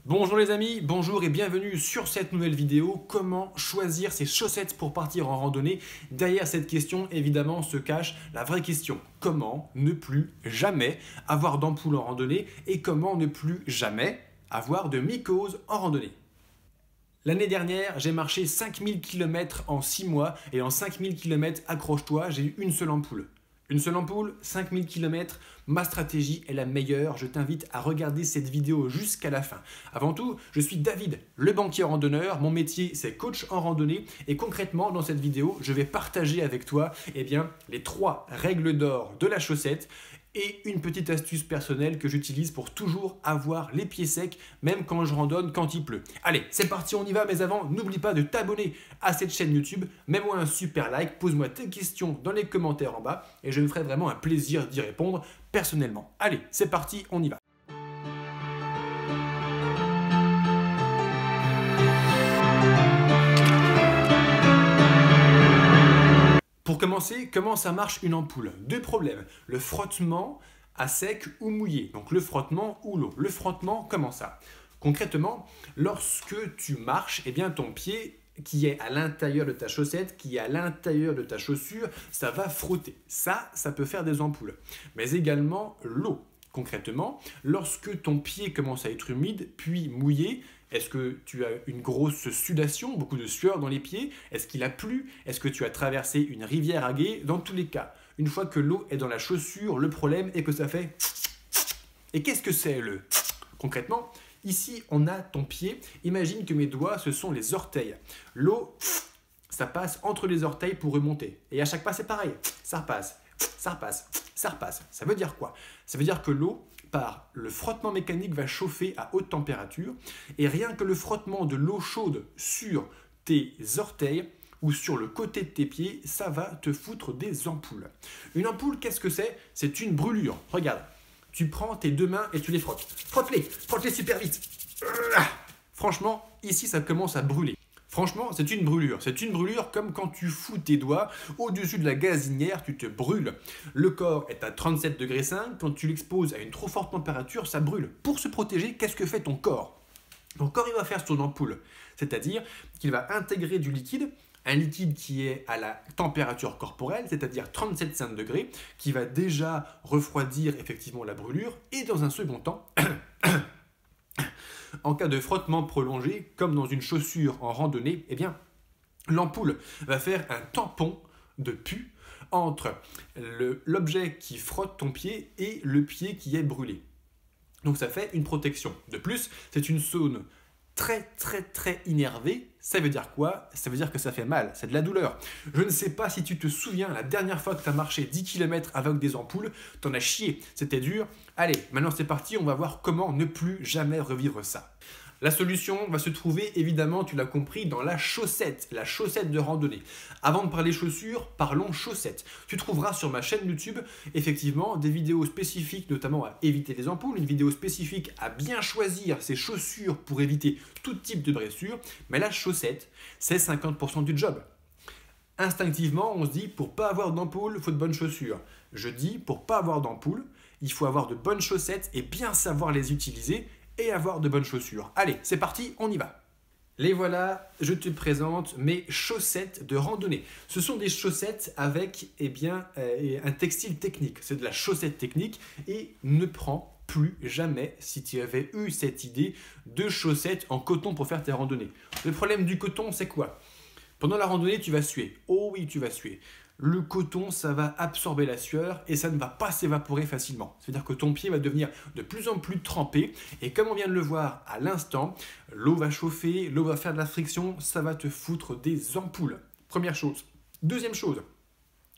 Bonjour les amis, bonjour et bienvenue sur cette nouvelle vidéo. Comment choisir ses chaussettes pour partir en randonnée? Derrière cette question, évidemment, se cache la vraie question. Comment ne plus jamais avoir d'ampoule en randonnée et comment ne plus jamais avoir de mycose en randonnée? L'année dernière, j'ai marché 5000 km en 6 mois et en 5000 km, accroche-toi, j'ai eu une seule ampoule. Une seule ampoule, 5000 km, ma stratégie est la meilleure. Je t'invite à regarder cette vidéo jusqu'à la fin. Avant tout, je suis David, le banquier randonneur. Mon métier, c'est coach en randonnée. Et concrètement, dans cette vidéo, je vais partager avec toi les 3 règles d'or de la chaussette et une petite astuce personnelle que j'utilise pour toujours avoir les pieds secs, même quand je randonne, quand il pleut. Allez, c'est parti, on y va, mais avant, n'oublie pas de t'abonner à cette chaîne YouTube, mets-moi un super like, pose-moi tes questions dans les commentaires en bas, et je me ferai vraiment un plaisir d'y répondre personnellement. Allez, c'est parti, on y va. Pour commencer, comment ça marche une ampoule? 2 problèmes. Le frottement à sec ou mouillé. Donc le frottement ou l'eau. Le frottement, comment ça? Concrètement, lorsque tu marches, ton pied qui est à l'intérieur de ta chaussette, qui est à l'intérieur de ta chaussure, ça va frotter. Ça peut faire des ampoules. Mais également l'eau. Concrètement, lorsque ton pied commence à être humide, puis mouillé, est-ce que tu as une grosse sudation, beaucoup de sueur dans les pieds? Est-ce qu'il a plu? Est-ce que tu as traversé une rivière à gué? Dans tous les cas, une fois que l'eau est dans la chaussure, le problème est que ça fait... Et qu'est-ce que c'est le... Concrètement, ici, on a ton pied. Imagine que mes doigts, ce sont les orteils. L'eau, ça passe entre les orteils pour remonter. Et à chaque pas, c'est pareil. Ça repasse, ça repasse, ça repasse. Ça veut dire quoi? Ça veut dire que l'eau, par le frottement mécanique, va chauffer à haute température. Et rien que le frottement de l'eau chaude sur tes orteils ou sur le côté de tes pieds, ça va te foutre des ampoules. Une ampoule, qu'est-ce que c'est? C'est une brûlure. Regarde, tu prends tes 2 mains et tu les frottes. Frotte-les super vite. Franchement, ici, ça commence à brûler. Franchement, c'est une brûlure. C'est une brûlure comme quand tu fous tes doigts au-dessus de la gazinière, tu te brûles. Le corps est à 37,5 degrés. Quand tu l'exposes à une trop forte température, ça brûle. Pour se protéger, qu'est-ce que fait ton corps? Ton corps, il va faire son ampoule. C'est-à-dire qu'il va intégrer du liquide, un liquide qui est à la température corporelle, c'est-à-dire 37,5 degrés, qui va déjà refroidir effectivement la brûlure. Et dans un second temps... En cas de frottement prolongé, comme dans une chaussure en randonnée, l'ampoule va faire un tampon de pu entre l'objet qui frotte ton pied et le pied qui est brûlé. Donc ça fait une protection. De plus, c'est une zone très innervée. Ça veut dire quoi? Ça veut dire que ça fait mal, c'est de la douleur. Je ne sais pas si tu te souviens, la dernière fois que tu as marché 10 km avec des ampoules, t'en as chié, c'était dur. Allez, maintenant c'est parti, on va voir comment ne plus jamais revivre ça. La solution va se trouver, évidemment, tu l'as compris, dans la chaussette de randonnée. Avant de parler chaussures, parlons chaussettes. Tu trouveras sur ma chaîne YouTube, effectivement, des vidéos spécifiques, notamment à éviter les ampoules, une vidéo spécifique à bien choisir ses chaussures pour éviter tout type de blessure. Mais la chaussette, c'est 50% du job. Instinctivement, on se dit, pour pas avoir d'ampoule, il faut de bonnes chaussures. Je dis, pour pas avoir d'ampoule, il faut avoir de bonnes chaussettes et bien savoir les utiliser et avoir de bonnes chaussures. Allez, c'est parti, on y va. Les voilà, je te présente mes chaussettes de randonnée. Ce sont des chaussettes avec un textile technique. C'est de la chaussette technique et ne prends plus jamais, si tu avais eu cette idée, de chaussettes en coton pour faire tes randonnées. Le problème du coton, c'est quoi? Pendant la randonnée, tu vas suer. Oh oui, tu vas suer. Le coton, ça va absorber la sueur et ça ne va pas s'évaporer facilement. C'est-à-dire que ton pied va devenir de plus en plus trempé et comme on vient de le voir à l'instant, l'eau va chauffer, l'eau va faire de la friction, ça va te foutre des ampoules. Première chose. Deuxième chose,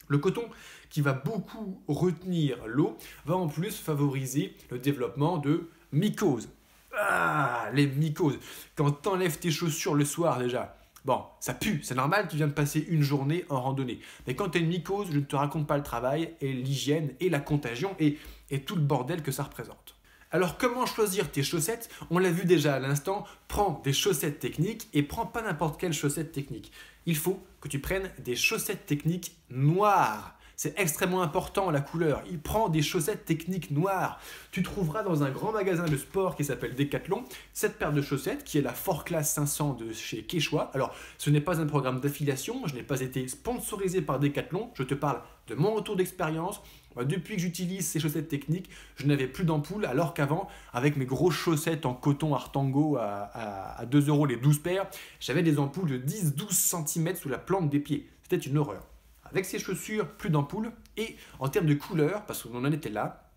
le coton qui va beaucoup retenir l'eau va en plus favoriser le développement de mycoses. Ah, les mycoses. Quand tu enlèves tes chaussures le soir déjà, bon, ça pue, c'est normal, tu viens de passer une journée en randonnée. Mais quand tu as une mycose, je ne te raconte pas le travail et l'hygiène et la contagion et tout le bordel que ça représente. Alors comment choisir tes chaussettes? On l'a vu déjà à l'instant, prends des chaussettes techniques et prends pas n'importe quelle chaussette technique. Il faut que tu prennes des chaussettes techniques noires. C'est extrêmement important la couleur. Il prend des chaussettes techniques noires. Tu trouveras dans un grand magasin de sport qui s'appelle Decathlon cette paire de chaussettes qui est la Fort Class 500 de chez Quechua. Alors ce n'est pas un programme d'affiliation, je n'ai pas été sponsorisé par Decathlon, je te parle de mon retour d'expérience. Depuis que j'utilise ces chaussettes techniques, je n'avais plus d'ampoule, alors qu'avant, avec mes grosses chaussettes en coton Artango à 2 € les 12 paires, j'avais des ampoules de 10-12 cm sous la plante des pieds. C'était une horreur. Avec ces chaussures, plus d'ampoules, et en termes de couleur, parce qu'on en était là,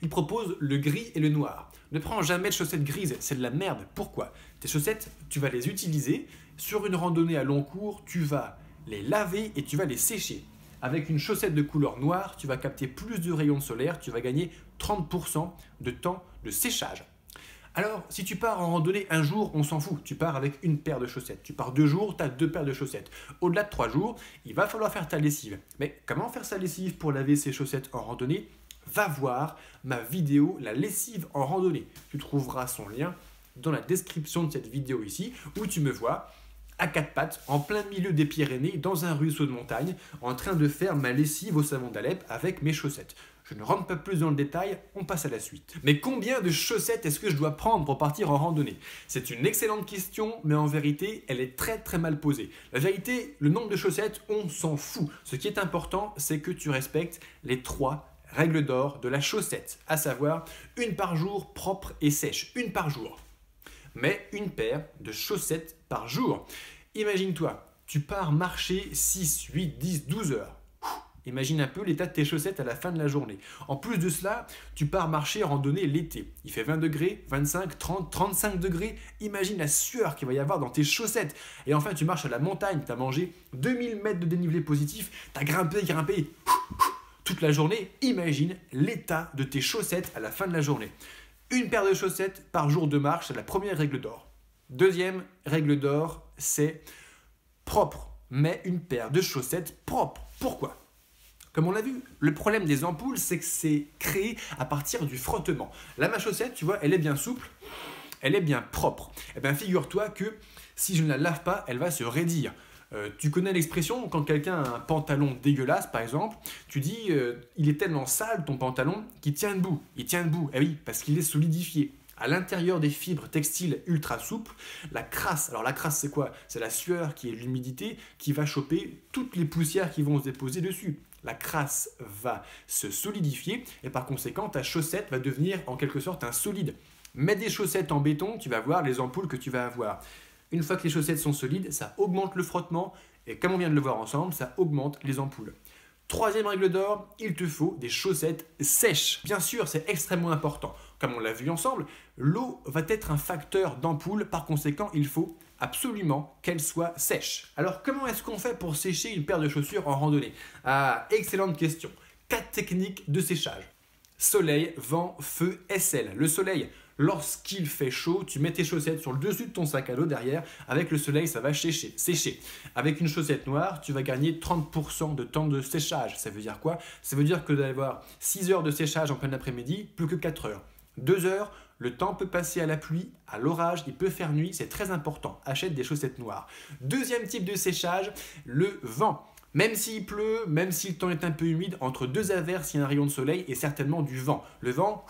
il propose le gris et le noir. Ne prends jamais de chaussettes grises, c'est de la merde. Pourquoi? Tes chaussettes, tu vas les utiliser. Sur une randonnée à long cours, tu vas les laver et tu vas les sécher. Avec une chaussette de couleur noire, tu vas capter plus de rayons solaires, tu vas gagner 30% de temps de séchage. Alors, si tu pars en randonnée un jour, on s'en fout, tu pars avec une paire de chaussettes. Tu pars 2 jours, tu as 2 paires de chaussettes. Au-delà de 3 jours, il va falloir faire ta lessive. Mais comment faire sa lessive pour laver ses chaussettes en randonnée? Va voir ma vidéo, la lessive en randonnée. Tu trouveras son lien dans la description de cette vidéo ici, où tu me vois à 4 pattes, en plein milieu des Pyrénées, dans un ruisseau de montagne, en train de faire ma lessive au savon d'Alep avec mes chaussettes. Je ne rentre pas plus dans le détail, on passe à la suite. Mais combien de chaussettes est-ce que je dois prendre pour partir en randonnée? C'est une excellente question, mais en vérité, elle est très mal posée. La vérité, le nombre de chaussettes, on s'en fout. Ce qui est important, c'est que tu respectes les 3 règles d'or de la chaussette, à savoir une par jour propre et sèche, une par jour. Mais une paire de chaussettes par jour. Imagine-toi, tu pars marcher 6, 8, 10, 12 heures. Imagine un peu l'état de tes chaussettes à la fin de la journée. En plus de cela, tu pars marcher randonner l'été. Il fait 20 degrés, 25, 30, 35 degrés. Imagine la sueur qu'il va y avoir dans tes chaussettes. Et enfin, tu marches à la montagne, tu as mangé 2000 mètres de dénivelé positif, tu as grimpé toute la journée. Imagine l'état de tes chaussettes à la fin de la journée. Une paire de chaussettes par jour de marche, c'est la première règle d'or. Deuxième règle d'or, c'est propre, mais une paire de chaussettes propres. Pourquoi? Comme on l'a vu, le problème des ampoules, c'est que c'est créé à partir du frottement. Là, ma chaussette, tu vois, elle est bien souple, elle est bien propre. Eh bien, figure-toi que si je ne la lave pas, elle va se raidir. Tu connais l'expression, quand quelqu'un a un pantalon dégueulasse, par exemple, tu dis il est tellement sale ton pantalon qu'il tient debout. Il tient debout, eh oui, parce qu'il est solidifié. À l'intérieur des fibres textiles ultra souples, la crasse. Alors la crasse, c'est quoi? C'est la sueur qui est l'humidité qui va choper toutes les poussières qui vont se déposer dessus. La crasse va se solidifier et par conséquent, ta chaussette va devenir en quelque sorte un solide. Mets des chaussettes en béton, tu vas voir les ampoules que tu vas avoir. Une fois que les chaussettes sont solides, ça augmente le frottement et comme on vient de le voir ensemble, ça augmente les ampoules. Troisième règle d'or, il te faut des chaussettes sèches. Bien sûr, c'est extrêmement important. Comme on l'a vu ensemble, l'eau va être un facteur d'ampoule, par conséquent, il faut absolument qu'elle soit sèche. Alors, comment est-ce qu'on fait pour sécher une paire de chaussures en randonnée? Ah, excellente question. 4 techniques de séchage. Soleil, vent, feu, aisselle. Le soleil, lorsqu'il fait chaud, tu mets tes chaussettes sur le dessus de ton sac à dos derrière. Avec le soleil, ça va sécher. Avec une chaussette noire, tu vas gagner 30% de temps de séchage. Ça veut dire quoi? Ça veut dire que d'avoir 6 heures de séchage en plein après-midi, plus que 4 heures. 2 heures, le temps peut passer à la pluie, à l'orage, il peut faire nuit, c'est très important. Achète des chaussettes noires. Deuxième type de séchage, le vent. Même s'il pleut, même si le temps est un peu humide, entre 2 averses, il y a un rayon de soleil et certainement du vent. Le vent,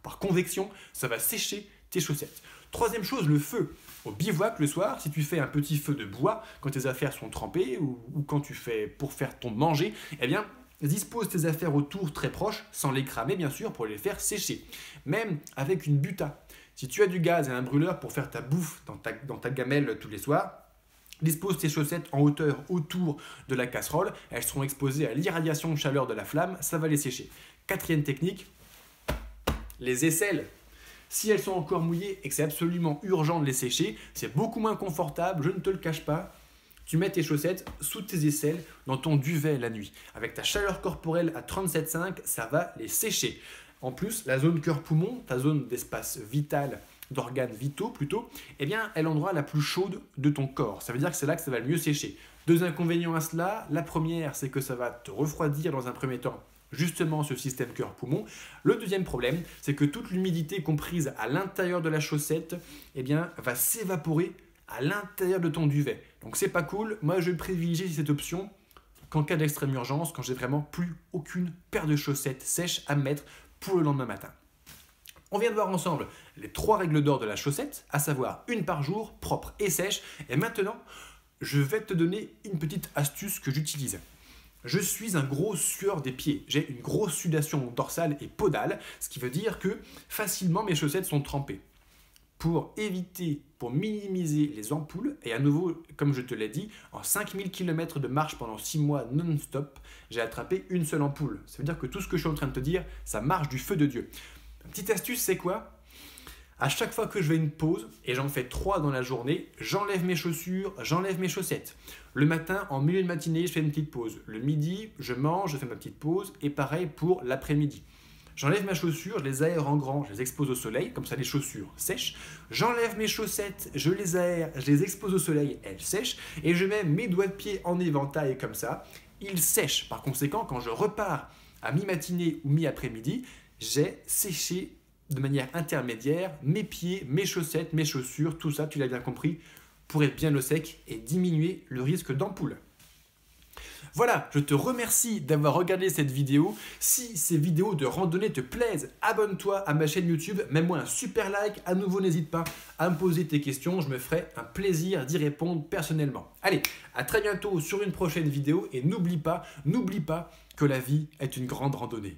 par convection, ça va sécher tes chaussettes. Troisième chose, le feu. Au bivouac le soir, si tu fais un petit feu de bois, quand tes affaires sont trempées ou quand tu fais pour faire ton manger, eh bien, dispose tes affaires autour très proches, sans les cramer bien sûr, pour les faire sécher. Même avec une buta. Si tu as du gaz et un brûleur pour faire ta bouffe dans ta gamelle tous les soirs, dispose tes chaussettes en hauteur autour de la casserole. Elles seront exposées à l'irradiation de chaleur de la flamme, ça va les sécher. Quatrième technique, les aisselles. Si elles sont encore mouillées et que c'est absolument urgent de les sécher, c'est beaucoup moins confortable, je ne te le cache pas. Tu mets tes chaussettes sous tes aisselles dans ton duvet la nuit. Avec ta chaleur corporelle à 37,5, ça va les sécher. En plus, la zone cœur-poumon, ta zone d'espace vital, d'organes vitaux plutôt, eh bien, est l'endroit la plus chaude de ton corps. Ça veut dire que c'est là que ça va le mieux sécher. 2 inconvénients à cela. La première, c'est que ça va te refroidir dans un premier temps, justement ce système cœur-poumon. Le deuxième problème, c'est que toute l'humidité comprise à l'intérieur de la chaussette, eh bien, va s'évaporer à l'intérieur de ton duvet. Donc c'est pas cool. Moi, je privilégie cette option qu'en cas d'extrême urgence, quand j'ai vraiment plus aucune paire de chaussettes sèches à mettre pour le lendemain matin. On vient de voir ensemble les 3 règles d'or de la chaussette, à savoir une par jour, propre et sèche. Et maintenant, je vais te donner une petite astuce que j'utilise. Je suis un gros sueur des pieds. J'ai une grosse sudation dorsale et podale, ce qui veut dire que facilement mes chaussettes sont trempées. Pour minimiser les ampoules, et à nouveau, comme je te l'ai dit, en 5000 km de marche pendant 6 mois non-stop, j'ai attrapé une seule ampoule. Ça veut dire que tout ce que je suis en train de te dire, ça marche du feu de Dieu. Une petite astuce, c'est quoi ? À chaque fois que je vais à une pause, et j'en fais 3 dans la journée, j'enlève mes chaussures, j'enlève mes chaussettes. Le matin, en milieu de matinée, je fais une petite pause. Le midi, je mange, je fais ma petite pause, et pareil pour l'après-midi. J'enlève ma chaussure, je les aère en grand, je les expose au soleil, comme ça les chaussures sèchent. J'enlève mes chaussettes, je les aère, je les expose au soleil, elles sèchent. Et je mets mes doigts de pied en éventail comme ça, ils sèchent. Par conséquent, quand je repars à mi-matinée ou mi-après-midi, j'ai séché de manière intermédiaire mes pieds, mes chaussettes, mes chaussures, tout ça, tu l'as bien compris, pour être bien au sec et diminuer le risque d'ampoule. Voilà, je te remercie d'avoir regardé cette vidéo. Si ces vidéos de randonnée te plaisent, abonne-toi à ma chaîne YouTube, mets-moi un super like. À nouveau, n'hésite pas à me poser tes questions, je me ferai un plaisir d'y répondre personnellement. Allez, à très bientôt sur une prochaine vidéo et n'oublie pas que la vie est une grande randonnée.